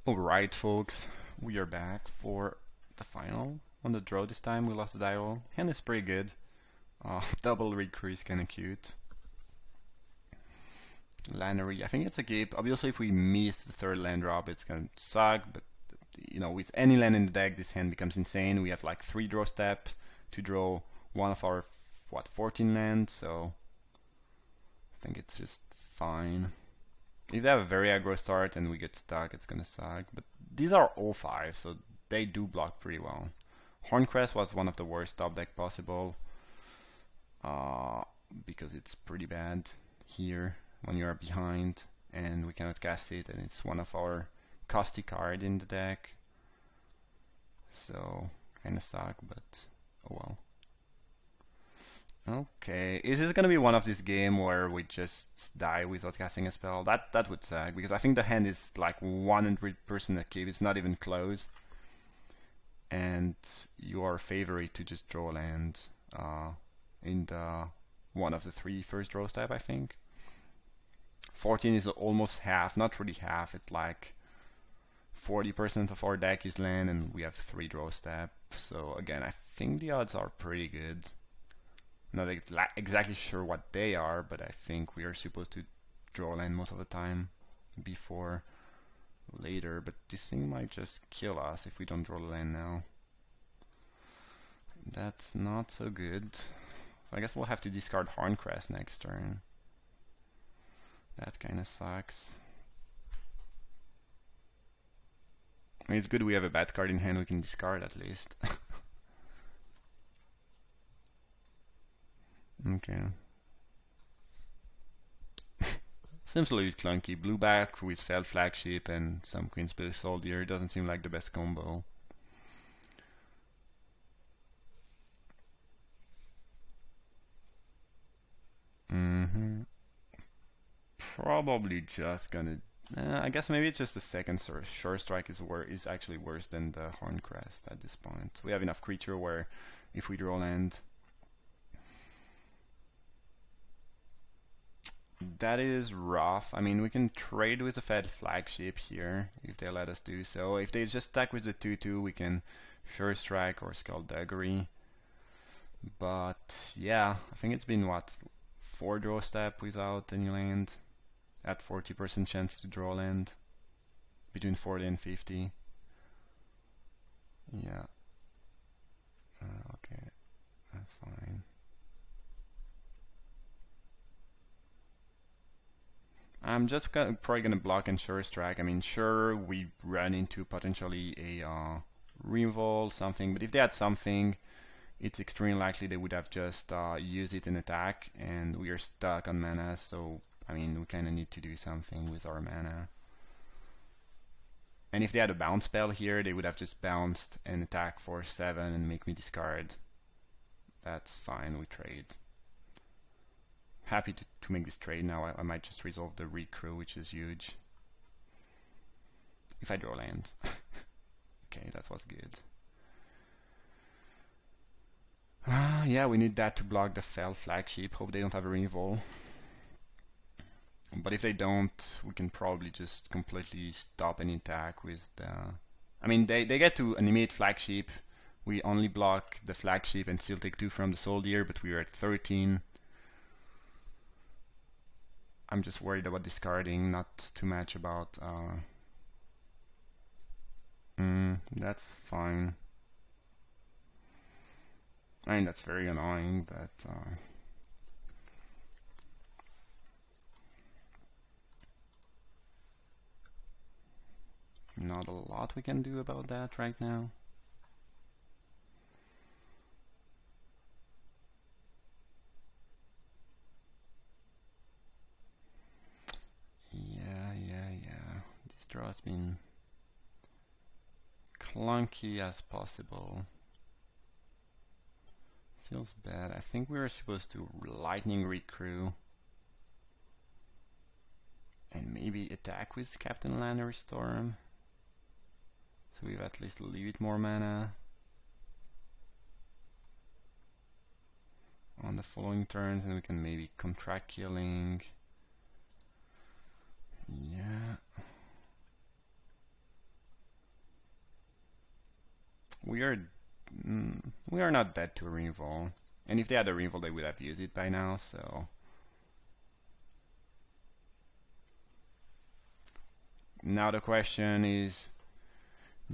Alright folks, we are back for the final. On the draw this time, we lost the dial. Hand is pretty good. Double read crew is kinda cute. Lannery, I think it's a gape. Obviously if we miss the third land drop it's gonna suck, but you know, with any land in the deck this hand becomes insane. We have like 3 draw steps to draw one of our 14 lands, so I think it's just fine. If they have a very aggro start and we get stuck, it's gonna suck. But these are all 5, so they do block pretty well. Horncrest was one of the worst top deck possible, because it's pretty bad here when you are behind and we cannot cast it, and it's one of our costly card in the deck. So kinda suck, but oh well. Okay, is this gonna be one of these games where we just die without casting a spell? That would suck, because I think the hand is like 100% a keep, it's not even close. And you are favored to just draw land in the one of the 3 first draw step, I think. 14 is almost half, not really half, it's like 40% of our deck is land and we have 3 draw step. So again, I think the odds are pretty good. Not exactly sure what they are, but I think we are supposed to draw land most of the time before later, but this thing might just kill us if we don't draw the land now. That's not so good. So I guess we'll have to discard Horncrest next turn. That kinda sucks. I mean, it's good we have a bad card in hand we can discard at least. Okay. Seems a little clunky. Blue back with Fell Flagship and some Queen's Soldier doesn't seem like the best combo. Probably just gonna. I guess maybe it's just the second Sure Strike is actually worse than the Horncrest at this point. We have enough creature where if we draw land. That is rough. I mean, we can trade with a Fed Flagship here if they let us do so. If they just stack with the 2/2, we can Sure Strike or Skullduggery. But yeah, I think it's been what, 4 draw step without any land at 40% chance to draw land, between 40 and 50. Yeah. Okay, that's fine. I'm just probably gonna block and Sure Strike. I mean, sure, we run into potentially a revolt, something, but if they had something, it's extremely likely they would have just used it in attack, and we are stuck on mana, so, I mean, we kinda need to do something with our mana. And if they had a bounce spell here, they would have just bounced and attack for 7 and make me discard. That's fine, we trade. Happy to make this trade now. I might just resolve the recrew, which is huge. If I draw land. Okay, that was good. Yeah, we need that to block the Fell Flagship. Hope they don't have a revolt. But if they don't, we can probably just completely stop any attack with the... I mean, they get to animate Flagship. We only block the Flagship and still take 2 from the Soldier, but we are at 13. I'm just worried about discarding, not too much about... that's fine. I mean, that's very annoying, but... not a lot we can do about that right now. Yeah. This draw has been clunky as possible. Feels bad. I think we were supposed to Lightning Recrew and maybe attack with Captain Lannery Storm, so we at least leave it more mana. On the following turns, and we can maybe contract killing. Yeah. We are we are not dead to a reroll. And if they had a reroll, they would have used it by now, so... Now the question is,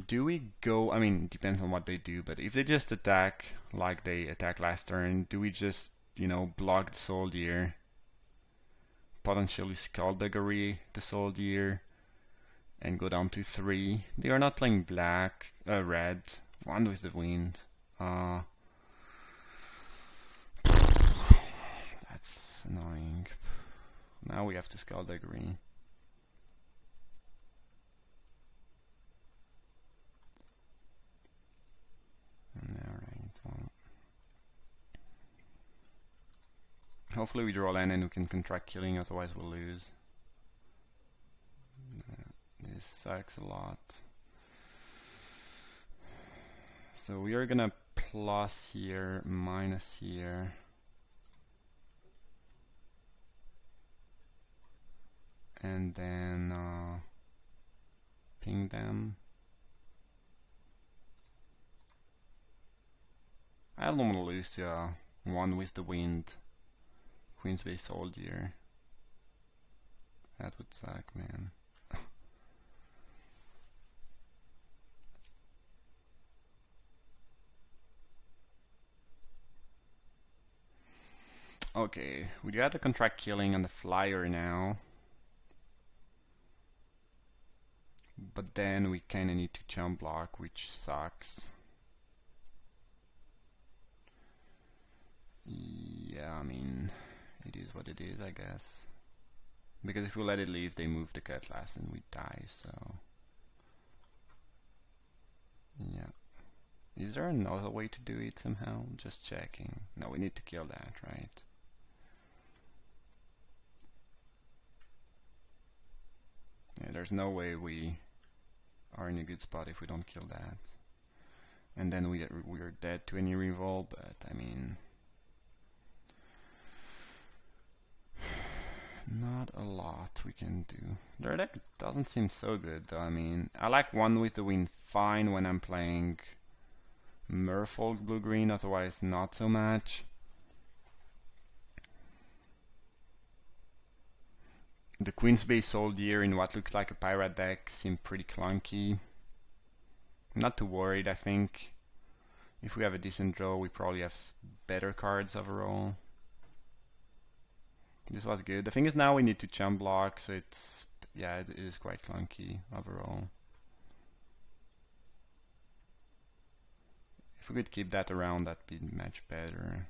do we go... I mean, it depends on what they do, but if they just attack like they attacked last turn, do we just, you know, block the Soldier, potentially Skullduggery the Soldier, and go down to 3? They are not playing red. One with the Wind. That's annoying. Now we have to Skullduggery. Alright, well. Hopefully we draw land and we can contract killing, otherwise we'll lose. This sucks a lot. So we are gonna plus here, minus here. And then ping them. I don't want to lose to one with the Wind, Queensway Soldier. That would suck, man. Okay, we got to contract killing on the flyer now. But then we kinda need to jump block, which sucks. Yeah, I mean, it is what it is, I guess. Because if we let it leave, they move the Cutlass and we die, so... Yeah. Is there another way to do it somehow? Just checking. No, we need to kill that, right? Yeah, there's no way we are in a good spot if we don't kill that. And then we are dead to any revolt, but I mean... Not a lot we can do. Their deck doesn't seem so good though. I mean, I like one with the Wind fine when I'm playing Merfolk blue-green, otherwise not so much. The Queensway Soldier in what looks like a pirate deck seem pretty clunky. I'm not too worried. I think if we have a decent draw, we probably have better cards overall. This was good. The thing is now we need to jump block, so it's... yeah, it is quite clunky overall. If we could keep that around, that'd be much better.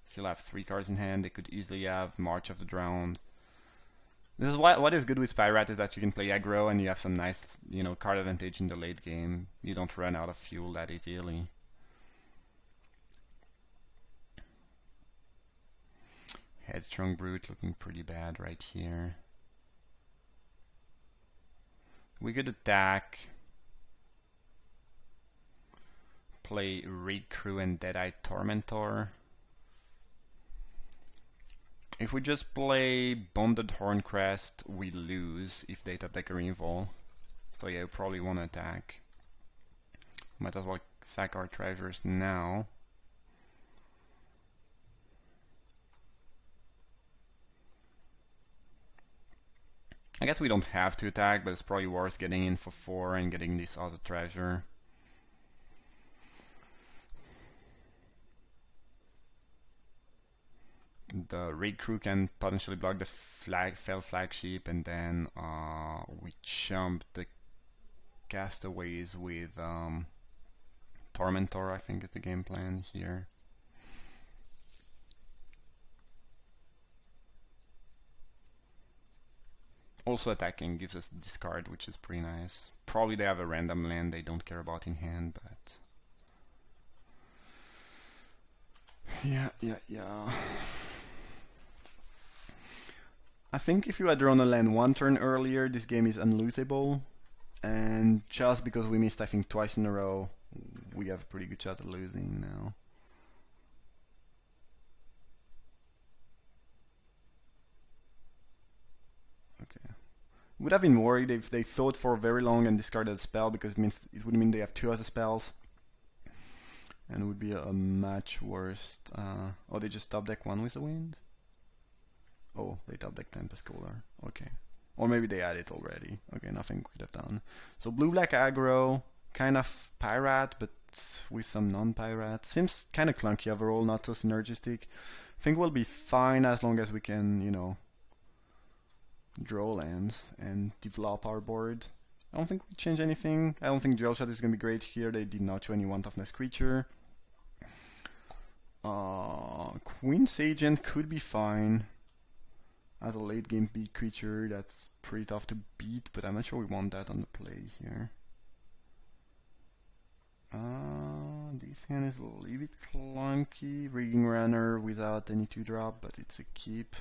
Still have 3 cards in hand. They could easily have March of the Drowned. This is what is good with Pirate, is that you can play aggro and you have some nice, you know, card advantage in the late game. You don't run out of fuel that easily. Headstrong Brute looking pretty bad right here. We could attack, play Raid Crew and Deadeye Tormentor. If we just play Bonded Horncrest, we lose if they top deck a Revolt. So yeah, we probably want to attack. Might as well sack our treasures now. I guess we don't have to attack, but it's probably worth getting in for 4 and getting this other treasure. The Raid Crew can potentially block the Fell Flagship, and then we jump the Castaways with Tormentor, I think is the game plan here. Also attacking gives us discard, which is pretty nice. Probably they have a random land they don't care about in hand, but... yeah. I think if you had drawn a land 1 turn earlier, this game is unlosable. And just because we missed, I think, twice in a row, we have a pretty good shot at losing now. Okay. Would have been worried if they thought for very long and discarded a spell, because it would mean they have 2 other spells. and would be a match worst. Oh, they just top deck one with the wind? Oh, they top deck Tempest Cooler. Okay. Or maybe they had it already. Okay, nothing we could have done. So blue-black aggro, kind of pirate, but with some non-pirate. Seems kind of clunky overall, not so synergistic. I think we'll be fine as long as we can, you know, draw lands and develop our board. I don't think we change anything. I don't think Dual Shot is going to be great here. They did not show any one-toughness creature. Queen's Agent could be fine as a late game beat creature. That's pretty tough to beat, but I'm not sure we want that on the play here. This hand is a little bit clunky. Rigging Runner without any 2-drop, but it's a keep.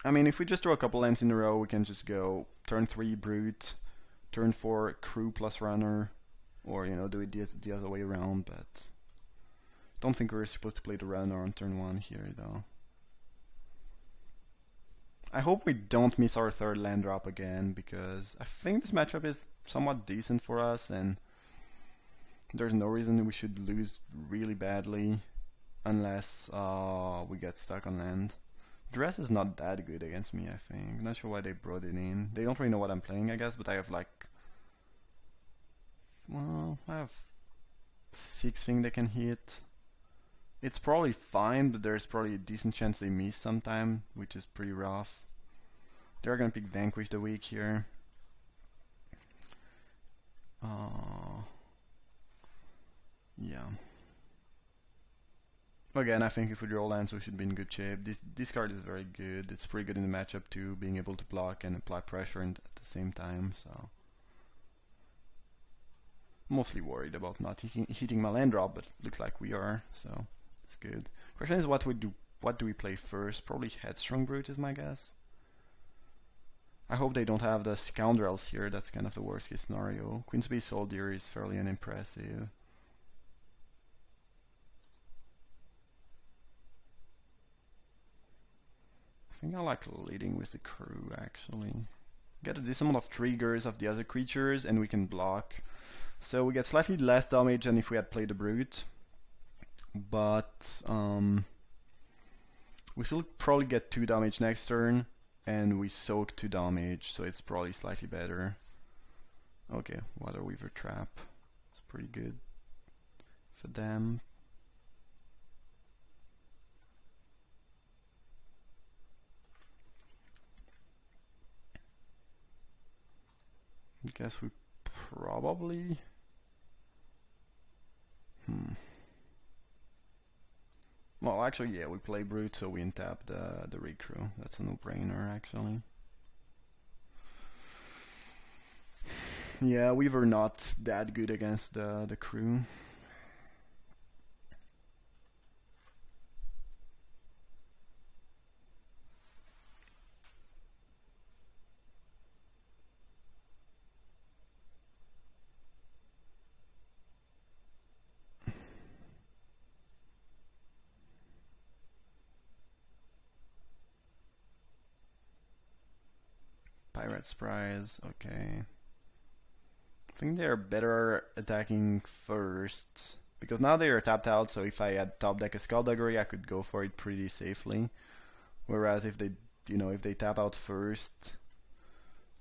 I mean, if we just draw a couple lands in a row, we can just go turn 3 Brute, turn 4 Crew plus Runner, or, you know, do it the other way around, but don't think we're supposed to play the Runner on turn 1 here, though. I hope we don't miss our third land drop again, because I think this matchup is somewhat decent for us, and there's no reason we should lose really badly unless we get stuck on land. Dress is not that good against me, I think. Not sure why they brought it in. They don't really know what I'm playing, I guess, but I have like... Well, I have 6 things they can hit. It's probably fine, but there's probably a decent chance they miss sometime, which is pretty rough. They're gonna pick Vanquish the Weak here. Yeah. Again, I think if we draw lands, we should be in good shape. This card is very good. It's pretty good in the matchup too, being able to block and apply pressure at the same time. So, mostly worried about not hitting my land drop, but looks like we are. So, it's good. Question is, what do we play first? Probably Headstrong Brute is my guess. I hope they don't have the Scoundrels here. That's kind of the worst case scenario. Queensbay Soldier is fairly unimpressive. I think I like leading with the Crew, actually. Get a decent amount of triggers of the other creatures, and we can block. So we get slightly less damage than if we had played the Brute. But we still probably get 2 damage next turn, and we soak 2 damage, so it's probably slightly better. Okay, Water Weaver Trap. It's pretty good for them. I guess we probably... Well, actually, yeah, we play Brute, so we untap the Recrew. That's a no-brainer, actually. Yeah, we were not that good against the Crew. Pirate's Prize, okay. I think they're better attacking first, because now they are tapped out, so if I had top deck a Skullduggery, I could go for it pretty safely. Whereas if they, if they tap out first,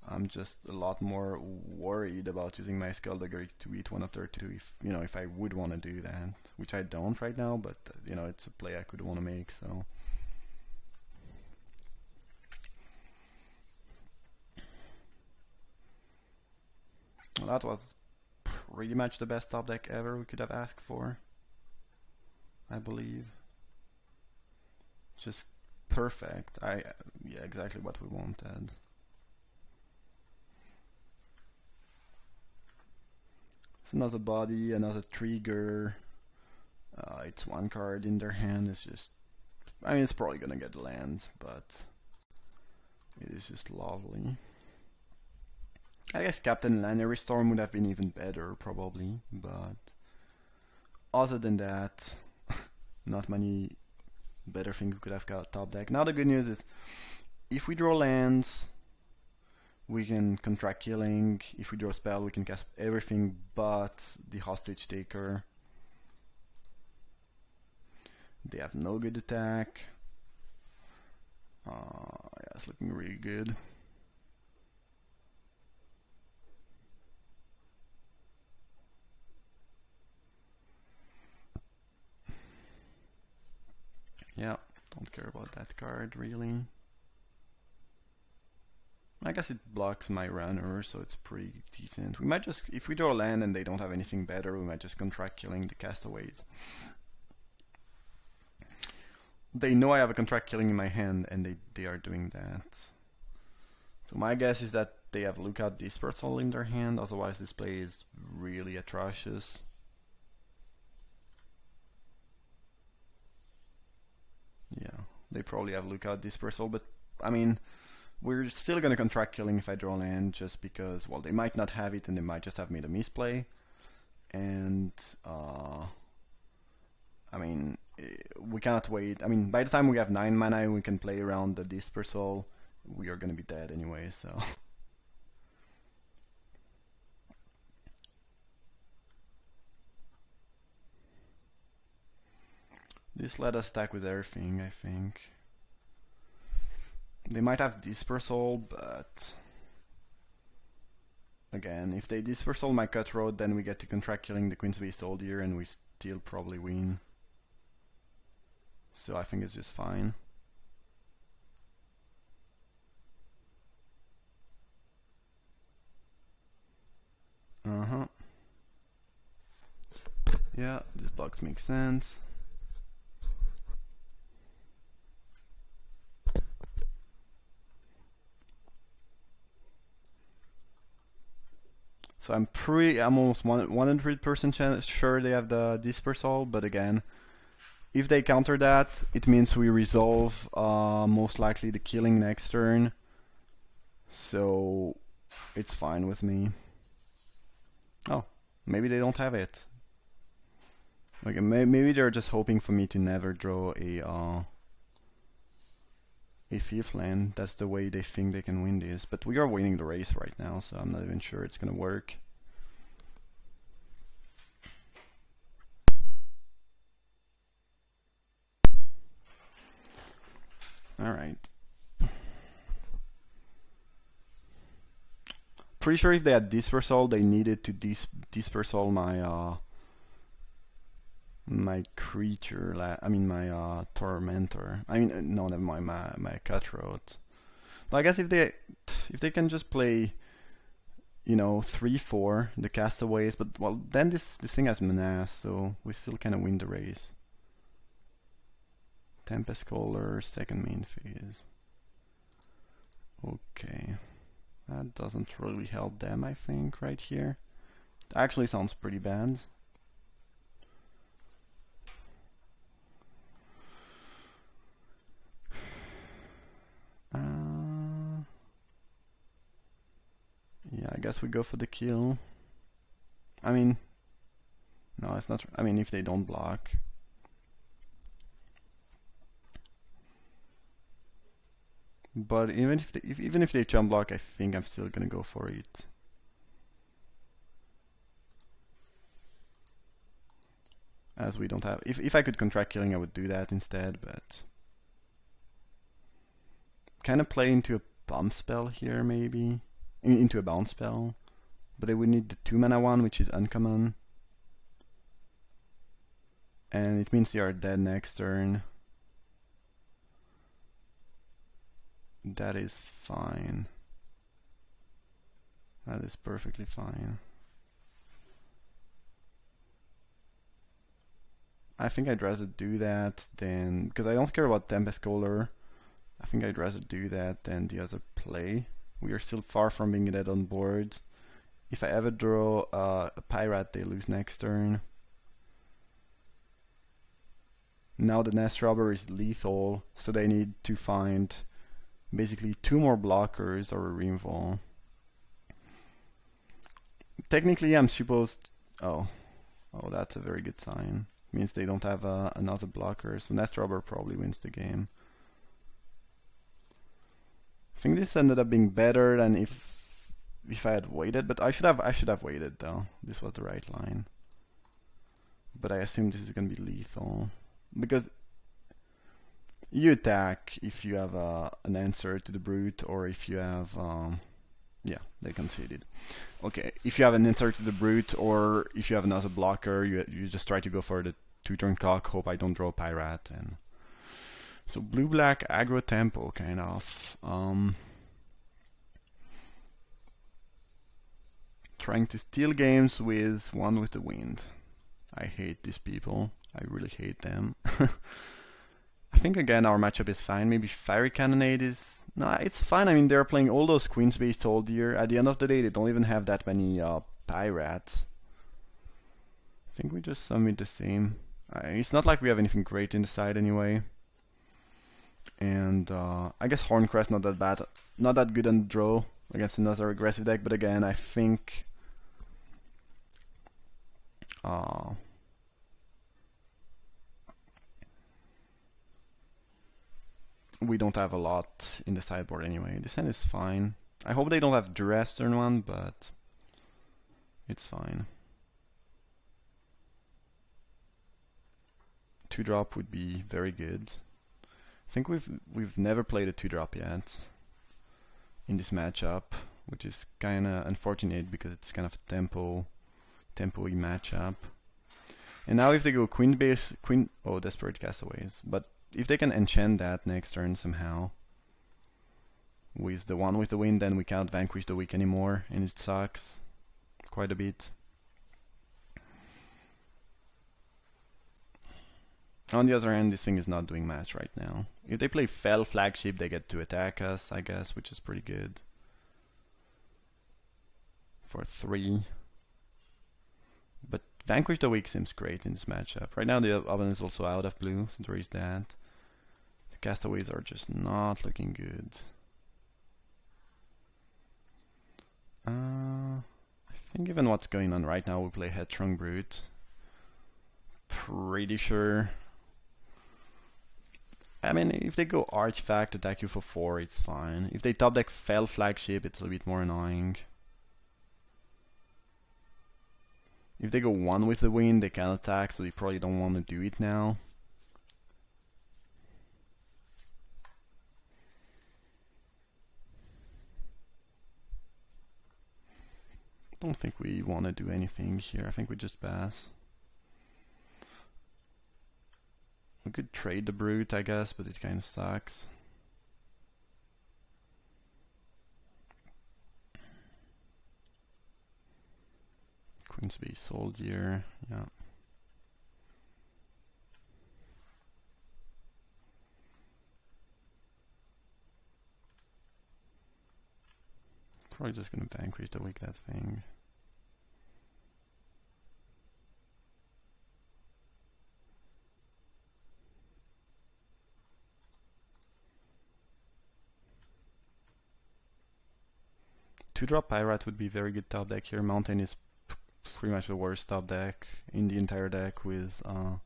I'm just a lot more worried about using my Skullduggery to eat one of their 2 if I would want to do that, which I don't right now, but it's a play I could want to make, so. Well, that was pretty much the best top deck ever we could have asked for, I believe. Just perfect. Yeah, exactly what we wanted. It's another body, another trigger. It's 1 card in their hand. It's just, it's probably gonna get land, but it is just lovely. I guess Captain Lannery Storm would have been even better, probably, but other than that, not many better things we could have got top deck. Now the good news is, if we draw lands, We can contract killing. If we draw a spell, we can cast everything but the hostage taker. They have no good attack. Yeah, it's looking really good. Yeah, don't care about that card really. I guess it blocks my runner, so it's pretty decent. We might just, if we draw land and they don't have anything better, we might just contract killing the castaways. They know I have a contract killing in my hand, and they are doing that. So my guess is that they have Lookout Dispersal in their hand, otherwise this play is really atrocious. Yeah, they probably have Lookout Dispersal, but I mean, we're still gonna contract killing if I draw land, just because, well, they might not have it and they might just have made a misplay. And I mean, we cannot wait. I mean, by the time we have 9 mana and we can play around the Dispersal, we are gonna be dead anyway, so. This let us stack with everything, I think. They might have Dispersal, but again, if they Dispersal my Cutthroat, then we get to contract killing the Queensway Soldier and we still probably win. So I think it's just fine. Yeah, this box makes sense. So I'm almost 100% sure they have the Dispersal, but again, if they counter that, it means we resolve most likely the killing next turn. So it's fine with me. Oh, maybe they don't have it. Okay, maybe they're just hoping for me to never draw a 5th land. That's the way they think they can win this. But we are winning the race right now, so I'm not even sure it's gonna work. Alright. Pretty sure if they had Dispersal, they needed to Dispersal my my creature, I mean my Tormentor. I mean, no, never mind, my Cutthroat. But I guess if they can just play, you know, 3/4 the Castaways, but well, then this thing has Menace, so we still kind of win the race. Tempest Caller, second main phase. Okay, that doesn't really help them, I think, right here. It actually sounds pretty bad. Yeah, I guess we go for the kill. I mean, no, it's not. I mean, if they don't block. But even if they jump block, I think I'm still gonna go for it. As we don't have. If I could contract killing, I would do that instead, but kind of play into a bump spell here, maybe into a bounce spell, but they would need the 2 mana one, which is uncommon, and it means they are dead next turn. That is fine. That is perfectly fine. I think I'd rather do that than, because I don't care about Tempest Caller. I think I'd rather do that than the other play. We are still far from being dead on board. If I ever draw a Pirate, they lose next turn. Now the Nest Robber is lethal, so they need to find basically 2 more blockers or a removal. Technically, I'm supposed. Oh, that's a very good sign. Means they don't have another blocker, so Nest Robber probably wins the game. I think this ended up being better than if if I had waited, but I should have waited though. This was the right line. But I assume this is gonna be lethal because you attack if you have an answer to the brute, or if you have yeah, they conceded. Okay, if you have an answer to the brute, or if you have another blocker, you just try to go for the 2-turn cock. Hope I don't draw pirate. And so blue black aggro tempo kind of. Trying to steal games with one with the wind. I hate these people. I really hate them. I think again our matchup is fine. Maybe Fiery Cannonade is... No, it's fine. I mean, they're playing all those Queen's Base all year. At the end of the day, they don't even have that many pirates. I think we just submit the same. It's not like we have anything great in the side anyway. And I guess Horncrest not that bad. Not that good on the draw against another aggressive deck. But again, I think... we don't have a lot in the sideboard anyway. This hand is fine. I hope they don't have Duress turn 1, but it's fine. 2-drop would be very good. I think we've never played a 2-drop yet in this matchup, which is kinda unfortunate because it's kind of a tempo-y matchup. And now if they go Queen base, oh, Desperate Castaways, but if they can enchant that next turn somehow with the one with the wind, then we can't vanquish the weak anymore, and it sucks quite a bit. On the other hand, this thing is not doing much right now. If they play Fell Flagship, they get to attack us, I guess, which is pretty good. For 3. But Vanquish the Weak seems great in this matchup. Right now the oven is also out of blue, so there is that. The Castaways are just not looking good. I think given what's going on right now, we play Headstrong Brute. Pretty sure. I mean, if they go Artifact, attack you for 4, it's fine. If they top deck Fell Flagship, it's a bit more annoying. If they go 1 with the wind, they can attack, so they probably don't want to do it now. Don't think we want to do anything here. I think we just pass. We could trade the Brute, I guess, but it kind of sucks. Queen's Base Soldier, yeah. Probably just gonna vanquish the weak that thing. Two-drop Pirate would be very good top deck here. Mountain is pretty much the worst top deck in the entire deck with I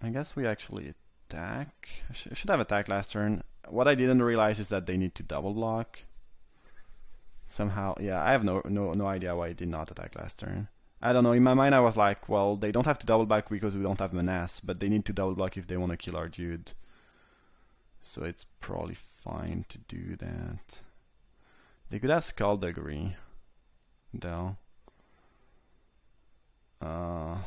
guess we actually attack. I should have attacked last turn. What I didn't realize is that they need to double block. Somehow, yeah, I have no idea why I did not attack last turn. I don't know, in my mind I was like, well, they don't have to double block because we don't have Menace, but they need to double block if they want to kill our dude. So it's probably fine to do that. They could have Skullduggery, though. I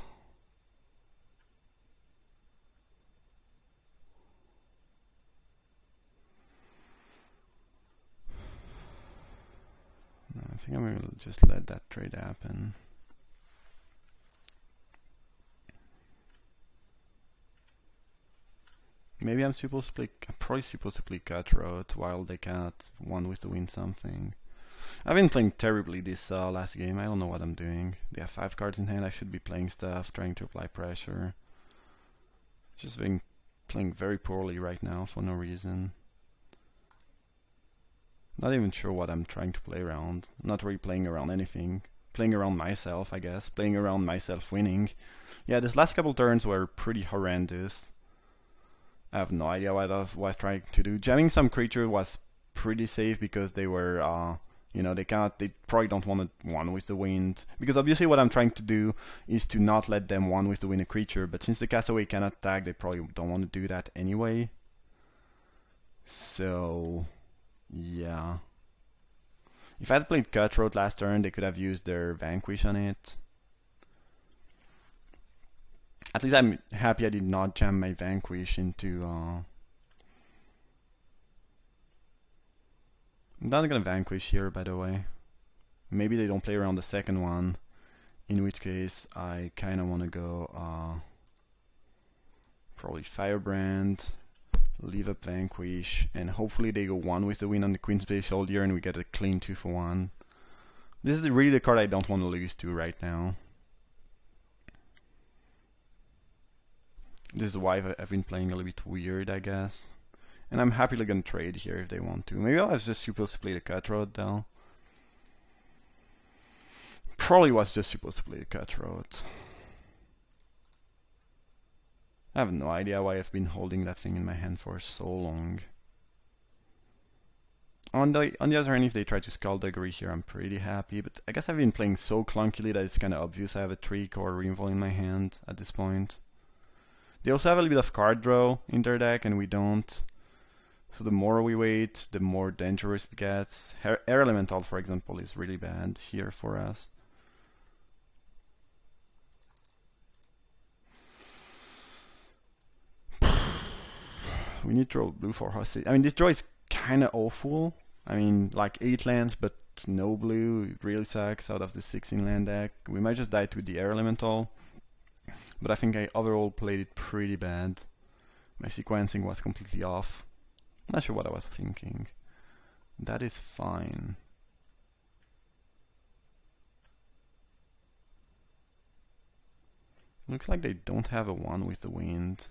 think I'm gonna just let that trade happen. Maybe I'm probably supposed to play Cutthroat while they can't one with to win something. I've been playing terribly this last game. I don't know what I'm doing. They have 5 cards in hand. I should be playing stuff, trying to apply pressure. Just been playing very poorly right now for no reason. Not even sure what I'm trying to play around. Not really playing around anything. Playing around myself, I guess. Playing around myself winning. Yeah, these last couple turns were pretty horrendous. I have no idea what I was trying to do. Jamming some creature was pretty safe because they were, you know, they probably don't want to one with the wind. Because obviously what I'm trying to do is to not let them one with the wind a creature, but since the castaway cannot attack, they probably don't want to do that anyway. So, yeah. If I had played Cutthroat last turn, they could have used their Vanquish on it. At least I'm happy I did not jam my Vanquish into... I'm not gonna Vanquish here, by the way. Maybe they don't play around the second one, in which case I kinda wanna go probably Firebrand, leave up Vanquish, and hopefully they go one with the win on the Queen Space Soldier and we get a clean 2-for-1. This is really the card I don't want to lose to right now. This is why I've been playing a little bit weird, I guess. And I'm happily gonna trade here if they want to. Maybe I was just supposed to play the Cutthroat though. Probably was just supposed to play the Cutthroat. I have no idea why I've been holding that thing in my hand for so long. On the other hand, if they try to Skullduggery here, I'm pretty happy. But I guess I've been playing so clunkily that it's kind of obvious I have a Trick or a Removal in my hand at this point. They also have a little bit of card draw in their deck, and we don't. So the more we wait, the more dangerous it gets. Air Elemental, for example, is really bad here for us. We need to draw blue for Hostage. I mean, this draw is kind of awful. I mean, like 8 lands, but no blue. It really sucks out of the 16 land deck. We might just die to the Air Elemental. But I think I overall played it pretty bad. My sequencing was completely off. Not sure what I was thinking. That is fine. Looks like they don't have a 1 with the wind.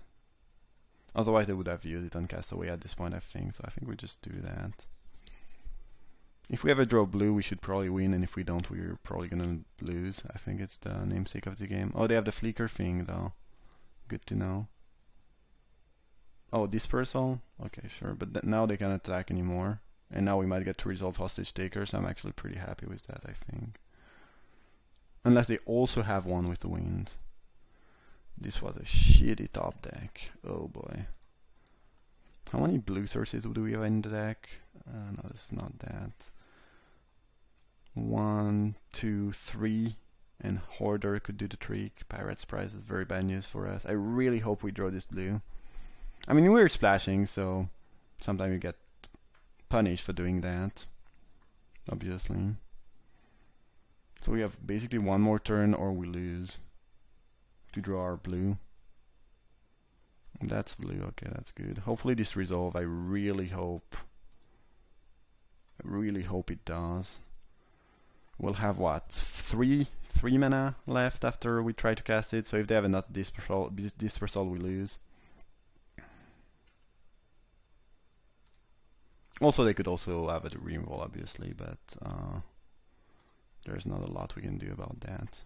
Otherwise they would have used it on Castaway at this point, I think. So I think we just do that. If we ever draw blue, we should probably win, and if we don't, we're probably gonna lose. I think it's the namesake of the game. Oh, they have the Flicker thing, though. Good to know. Oh, Dispersal? Okay, sure. But now they can't attack anymore. And now we might get to resolve Hostage Taker, so I'm actually pretty happy with that, I think. Unless they also have 1 with the wind. This was a shitty top deck. Oh boy. How many blue sources do we have in the deck? No, this is not that. 1, 2, 3, and Hoarder could do the trick. Pirate's Prize is very bad news for us. I really hope we draw this blue. I mean, we're splashing, so sometimes you get punished for doing that, obviously. So we have basically 1 more turn or we lose to draw our blue. That's blue, okay, that's good. Hopefully this resolve, I really hope it does. We'll have what, 3 mana left after we try to cast it, so if they have another dispersal we lose. Also they could also have a removal obviously, but there's not a lot we can do about that.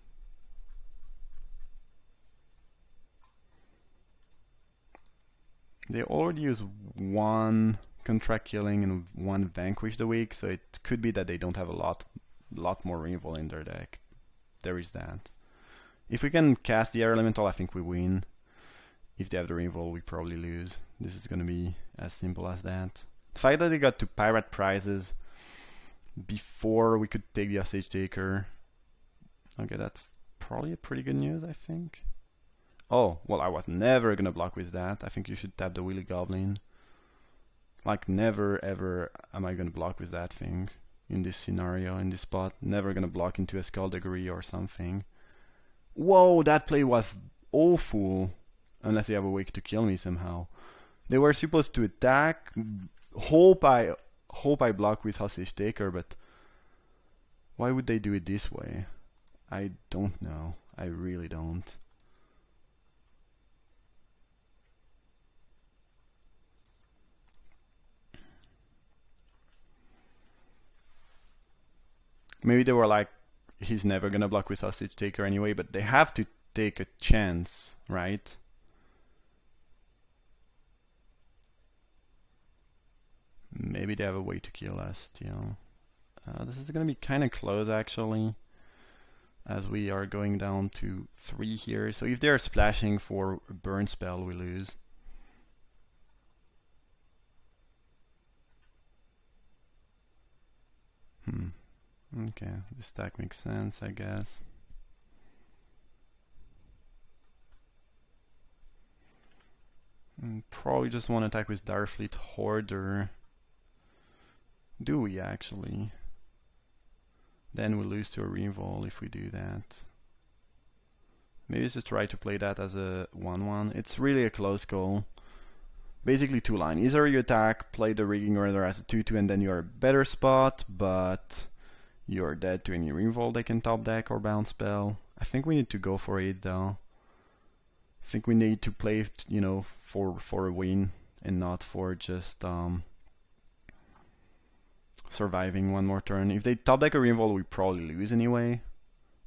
They already use 1 Contract Killing and 1 Vanquish the week, so it could be that they don't have a lot more removal in their deck. There is that. If we can cast the Air Elemental, I think we win. If they have the removal, we probably lose. This is gonna be as simple as that. The fact that they got to Pirate Prizes before we could take the Hostage Taker. Okay, that's probably a pretty good news, I think. Oh, well, I was never gonna block with that. I think you should tap the Willy Goblin. Like, never ever am I gonna block with that thing in this scenario, in this spot. Never gonna block into a Skullduggery or something. Whoa, that play was awful. Unless they have a way to kill me somehow. They were supposed to attack. Hope I block with Hostage Taker, but why would they do it this way? I don't know. I really don't. Maybe they were like, he's never gonna block with Hostage Taker anyway, but they have to take a chance, right? maybe they have a way to kill us still. This is gonna be kind of close actually, as we are going down to 3 here. So if they're splashing for a burn spell, we lose. Okay, this stack makes sense, I guess. Probably just want to attack with Starfleet Hoarder. Do we actually? Then we lose to a Revol if we do that. Maybe just try to play that as a 1-1. It's really a close call. Basically 2-line. Either you attack, play the Rigging Runner as a 2-2 and then you're a better spot, but you're dead to any Revol they can top deck or bounce spell. I think we need to go for it though. I think we need to play it, you know, for a win and not for just surviving one more turn. If they top deck a Revol, we probably lose anyway,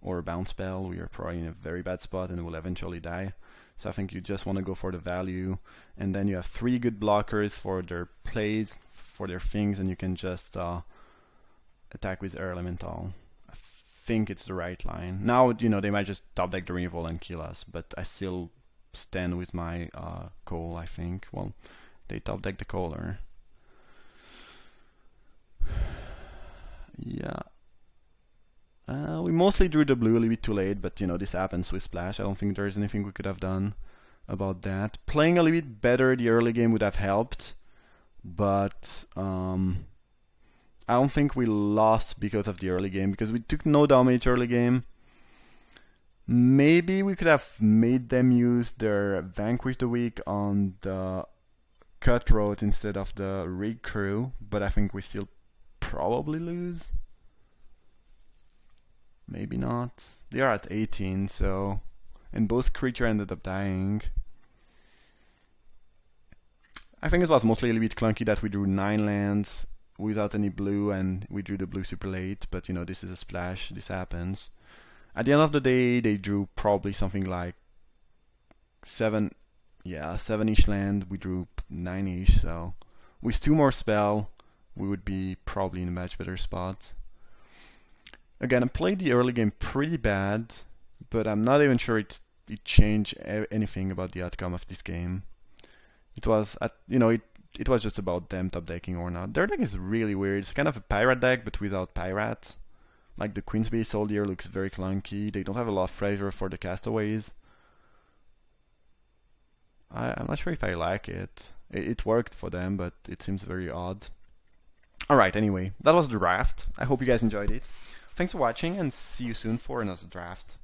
or a bounce spell. We are probably in a very bad spot and will eventually die. So I think you just want to go for the value, and then you have 3 good blockers for their plays, for their things, and you can just attack with Air Elemental. I think it's the right line. Now, you know, they might just top deck the Revol and kill us, but I still stand with my call, I think. Well, they top deck the caller. Yeah. We mostly drew the blue a little bit too late, but you know, this happens with Splash. I don't think there's anything we could have done about that. Playing a little bit better the early game would have helped, but I don't think we lost because of the early game, because we took no damage early game. Maybe we could have made them use their Vanquish the Weak on the Cutthroat instead of the Rig Crew, but I think we still probably lose. Maybe not. They are at 18, so... And both creatures ended up dying. I think it was mostly a little bit clunky that we drew 9 lands without any blue, and we drew the blue super late, but you know, this is a splash, this happens. At the end of the day, they drew probably something like 7-ish land, we drew 9-ish, so... With 2 more spell, we would be probably in a much better spot. Again, I played the early game pretty bad, but I'm not even sure it changed anything about the outcome of this game. It was, it was just about them top decking or not. Their deck is really weird. It's kind of a pirate deck, but without pirates. Like the Queensbay Soldier looks very clunky. They don't have a lot of treasure for the castaways. I'm not sure if I like it. It worked for them, but it seems very odd. Alright, anyway, that was the draft. I hope you guys enjoyed it. Thanks for watching, and see you soon for another draft.